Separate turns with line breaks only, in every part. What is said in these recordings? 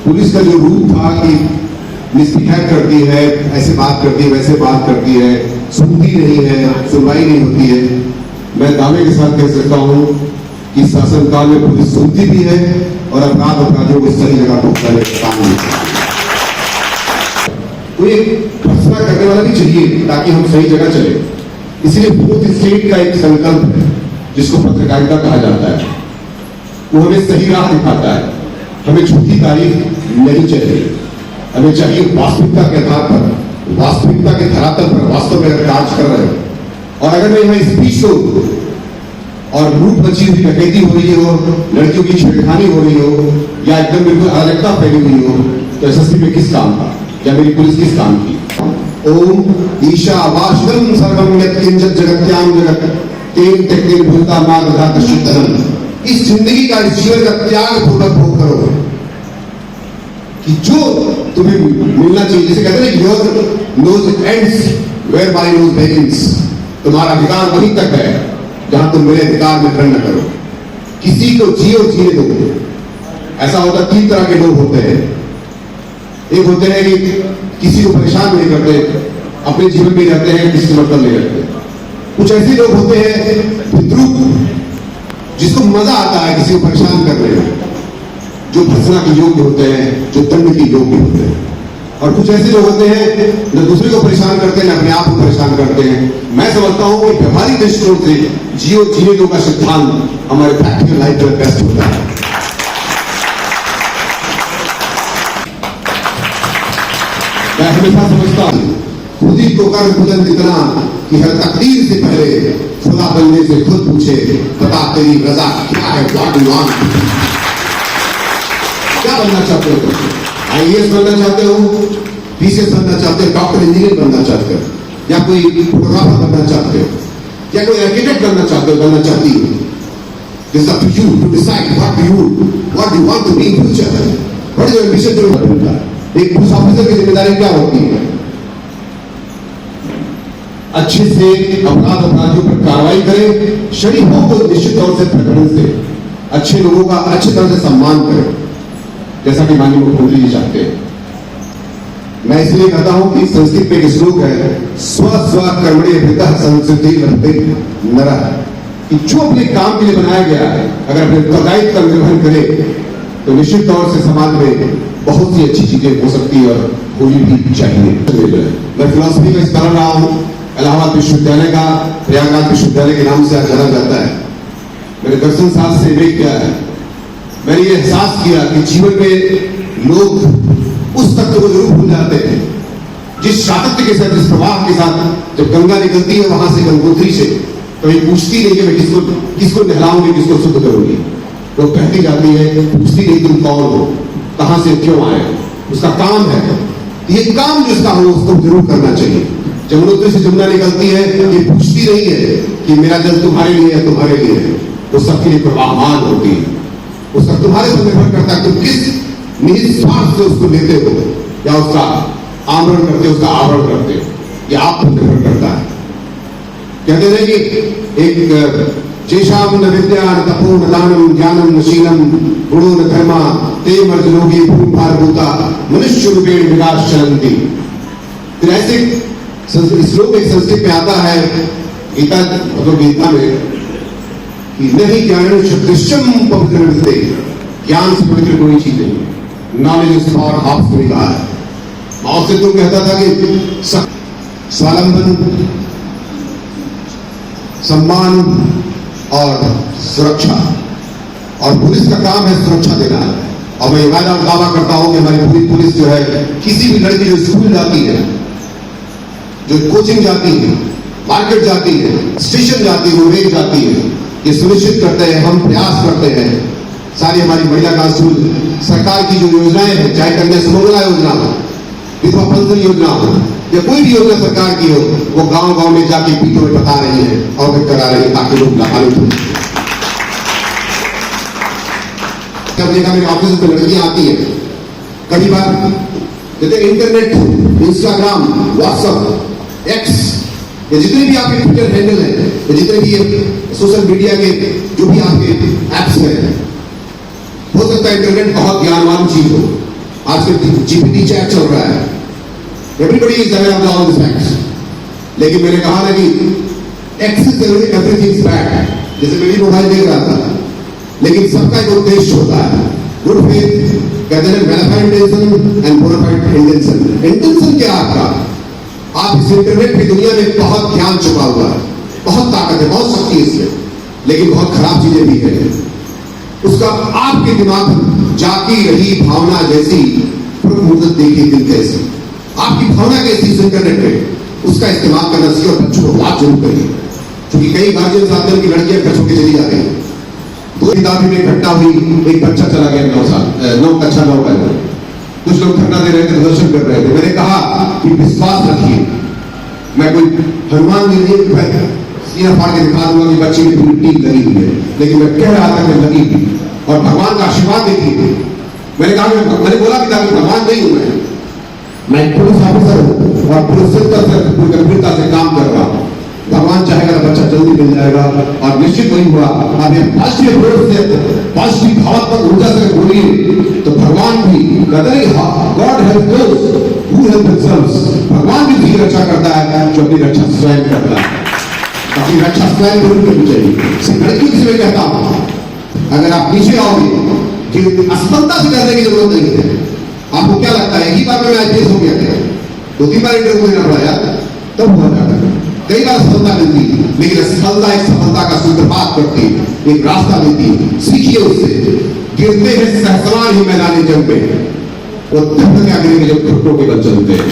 Police का जो रूप था कि मिसबिहेव करती है, ऐसे बात करती है, वैसे बात करती है, सुनती नहीं है, सुनवाई नहीं होती है, मैं दावे के साथ कह सकता हूं कि शासनकाल में पुलिस सुनती भी है और अपराधियों को सही जगह पहुंचाने का काम नहीं करती। कोई फैसला करने वाला भी चाहिए ताकि हम सही जगह चले। इसलिए फोर्थ स्टेट का एक संकल्प है जिसको पत्रकारिता कहा जाता है, वो हमें सही राह दिखाता है। हमें झूठी तारीफ नहीं चाहिए, हमें चाहिए वास्तविकता के आधार पर, वास्तविकता के धरातल पर वास्तव में अगर कार्य कर रहे हो। और अगर मैं यहाँ स्पीच दो और लूट मची हुई डकैती हो रही हो, लड़कियों की छेड़खानी हो रही हो, या एकदम बिल्कुल अराजकता फैली हुई हो, तो एसएसपी में किस काम का या मेरी पुलिस किस काम की? ओम ईशावास्यं सर्वं यत्किंचित् जगत्यां जगत् तेन त्यक्तेन भूता मार्गधा कश्चित्तनं। इस जिंदगी का, इस जीवन का त्याग पूर्वक भोग करो कि जो तुम्हें मिलना चाहिए। जैसे कहते हैं your nose ends where my nose begins. तुम्हारा अधिकार वहीं तक है जहां तुम मेरे अधिकार में खंड न करो। किसी को जियो जीने दो। ऐसा होता, तीन तरह के लोग होते हैं। एक होते हैं कि किसी को परेशान नहीं करते, अपने जीवन में रहते हैं, किसी से मतलब नहीं रखते। कुछ ऐसे लोग होते हैं विद्रूप, जिसको मजा आता है किसी को परेशान करने में, जो भर्त्सना के योग्य होते हैं, जो दंड के योग्य होते हैं। और कुछ ऐसे लोग होते हैं न दूसरे को परेशान करते हैं, न अपने आप को परेशान करते हैं। मैं समझता हूं कि व्यवहारिक दृष्टिकोण से जियो जीने दो का सिद्धांत हमारे प्रैक्टिकल लाइफ में बेस्ट होता है। मैं हमेशा समझता हूं खुद ही को कर बुलंद इतना कि हर तकदीर से पहले खुदा बनने से खुद पूछे, बता तेरी रजा क्या है? क्या बनना चाहते हो? आईएएस बनना चाहते हो, पीसीएस बनना चाहते हो, डॉक्टर इंजीनियर बनना चाहते हो, या कोई फोटोग्राफर बनना चाहते हो, या कोई आर्किटेक्ट बनना चाहते हो, बनना चाहती हो? It's up to you to decide what do you want to be in future. What is your ambition to be? एक पुलिस ऑफिसर की जिम्मेदारी क्या होती है? अच्छे से अपराधियों पर कार्रवाई करें, शरीफों को निश्चित तौर से प्रकरण से, अच्छे लोगों का अच्छी तरह से सम्मान करें, जैसा कि माननीय मुख्यमंत्री जी चाहते हैं। मैं इसलिए कहता हूं कि संस्कृत में एक श्लोक है, स्व स्व कर्मणे वृतः संस्कृति लभते नरः, कि जो अपने काम के लिए बनाया गया है अगर अपने उत्तरदायित्व का निर्वहन करे तो निश्चित तौर से समाज में बहुत सी अच्छी चीजें हो सकती है और होनी भी चाहिए। मैं फिलॉसफी का इस कर रहा हूं, इलाहाबाद विश्वविद्यालय का प्रयागराज विश्वविद्यालय के नाम से आज जाना जाता है। मैंने दर्शन शास्त्र से विवेक किया है। मैंने ये एहसास किया कि जीवन में लोग उस तत्व को जरूर भूल जाते हैं जिस सातत्य के साथ, जिस प्रवाह के साथ जब गंगा निकलती है वहां से गंगोत्री से, कभी पूछती नहीं कि मैं किसको नहलाऊंगी, किसको शुद्ध करूंगी। वो कहती जाती है, पूछती नहीं तुम कौन हो, कहां से क्यों आए। उसका काम है, ये काम जिसका हो उसको जरूर करना चाहिए। जमुनोत्री से जमुना निकलती है, ये पूछती नहीं है कि मेरा जल तुम्हारे लिए है, तुम्हारे लिए है। वो सबके लिए प्रवाहमान होती है। उसका तुम्हारे पर निर्भर करता है, तुम किस निहित स्वार्थ से उसको लेते हो या उसका आमरण करते हो, उसका आवरण करते हो, ये आप पर निर्भर करता है। कहते हैं कि एक जेशाम न विद्या न तपो न दानम ज्ञानम न शीलम गुणो न धर्मा ते मर्जनोगी भूभार भूता मनुष्य रूपेण विकास चलंती। फिर ऐसे श्लोक एक संस्कृत में आता है गीता, मतलब गीता में, कि नहीं ज्ञान सदृश्यम पवित्र विद्ते, ज्ञान से पवित्र कोई चीज नहीं। नॉलेज इज फॉर हाफ में कहा है। माओ से तो कहता था कि स्वावलंबन, सम्मान और सुरक्षा, और पुलिस का काम है सुरक्षा देना। और मैं दावा करता हूं कि हमारी पूरी पुलिस जो है, किसी भी लड़की जो स्कूल जाती है, जो कोचिंग जाती है, मार्केट जाती है, स्टेशन जाती है, रेल जाती है, ये सुनिश्चित करते हैं, हम प्रयास करते हैं, सारी हमारी महिला कांस्टेबल सरकार की जो योजनाएं हैं, चाहे कन्या सुमंगला योजना हो, विधवा पेंशन योजना हो, या कोई भी योजना सरकार की हो, वो गांव गांव में जाके पीठों में बता रही है, अवगत करा रही है, ताकि लोग लाभान्वित हो। जब देखा मेरे ऑफिस में लड़कियां आती है, कई बार जैसे इंटरनेट, इंस्टाग्राम, व्हाट्सएप, एक्स, या जितने भी आपके ट्विटर हैंडल है, या जितने भी सोशल मीडिया के जो भी आपके एप्स हैं, हो सकता है इंटरनेट बहुत ज्ञानवान चीज हो, आजकल जीपीटी चैट चल रहा है, everybody is aware of all this facts. लेकिन मैंने कहा ना कि एक्सेस एवरीथिंग इज बैड, जैसे मैं भी मोबाइल देख रहा था, लेकिन सबका एक उद्देश्य होता है। गुड फेथ कहते हैं mala fide intention and bona fide intention. Intention क्या आपका? आप इस इंटरनेट की दुनिया में बहुत ज्ञान छुपा हुआ है, बहुत ताकत है, बहुत शक्ति है इसमें, लेकिन बहुत खराब चीजें भी है। उसका आपके दिमाग में जागी रही भावना जैसी मुद्दत देखी दिल कैसी, आपकी भावना कैसी इस इंटरनेट पे, उसका इस्तेमाल करना चाहिए और बच्चों को बात जरूर करिए। क्योंकि कई गार्जियन आते हैं कि लड़कियां घर छोड़ के चली जाती हैं। दो किताबी में घटना हुई, एक बच्चा चला गया 9 साल 9 कक्षा 9 का। कुछ लोग धरना दे रहे थे, प्रदर्शन कर रहे थे। मैंने कहा कि विश्वास रखिए, मैं कोई हनुमान जी नहीं सीना फाड़ के दिखा दूंगा कि बच्चे की पूरी टीम लगी हुई है, लेकिन मैं कह रहा था कि लगी थी और भगवान का आशीर्वाद देखिए। मैंने कहा मैंने बोला भी था कि भगवान नहीं हूं मैं पुलिस ऑफिसर हूं और पुलिस गंभीरता से काम कर रहा हूं। भगवान चाहेगा तो बच्चा जल्दी मिल जाएगा और निश्चित वही हुआ। अब ये पॉजिटिव रोड से पॉजिटिव भावात्मक ऊर्जा से बोलिए तो भगवान भी God help those who help themselves. भगवान भी उसकी रक्षा करता है जो अपनी रक्षा स्वयं करता है। अपनी रक्षा स्वयं जरूर करनी चाहिए। लड़कियों से मैं कहता हूं, अगर आप नीचे आओगे कि असफलता से डरने की जरूरत नहीं है। आपको क्या लगता है एक ही बार में आईपीएस हो गया क्या? 2-3 बार इंटरव्यू देना पड़ा यार, तब हुआ जाता है। कई बार सफलता मिलती है, लेकिन असफलता एक सफलता का सूत्रपात करती है, एक रास्ता देती है। सीखिए उससे। गिरते हैं सहसवान ही मैदानी जंग पे, वो तब क्या गिरेंगे जब घुटनों के बल चलते हैं।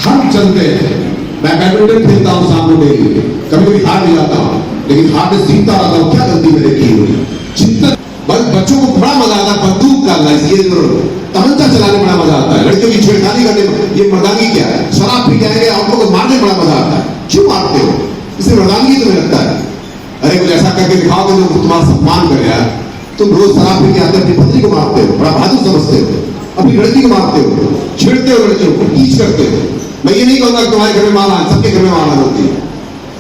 हम चलते हैं। मैं बैडमिंटन खेलता हूं सामने डेली, कभी कभी हार भी जाता हूं, लेकिन हार में सीखता रहता हूं क्या गलती मैंने की हुई। चिंतन बच्चों को बड़ा मजा आता है बंदूक डालना, ये तमंचा चलाने में बड़ा मजा आता है। लड़कियों की छेड़खानी करने में ये मर्दानगी क्या है? शराब पी जाएंगे, आप लोग मारने में बड़ा मजा आता है। क्यों मारते हो? इसे मर्दानगी तुम्हें लगता है? अरे कुछ ऐसा करके दिखाओगे जो तुम्हारा सम्मान करे यार। तुम रोज शराब पी के आते अपनी पत्नी को मारते हो, बड़ा बहादुर समझते हो, अपनी लड़की को मारते हो, छेड़ते हो लड़कियों को, टीच करते हो। मैं ये नहीं कहूंगा तुम्हारे घर में माला है, सबके घर में माला होती है,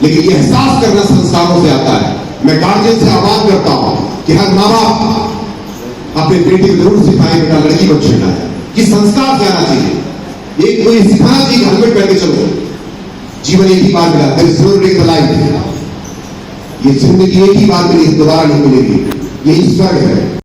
लेकिन ये एहसास करना संस्कारों से आता है। मैं गार्जियन से आह्वान करता हूं कि हर माँ बाप अपने बेटी को जरूर सिखाए बेटा लड़की को छेड़ना है, कि संस्कार से आना चाहिए। एक कोई सिखाना चाहिए, हेलमेट पहन के चलो, जीवन एक ही बार मिला, there is no return life. ये जिंदगी एक ही बार मिली, दोबारा नहीं मिलेगी। ये ईश्वर है।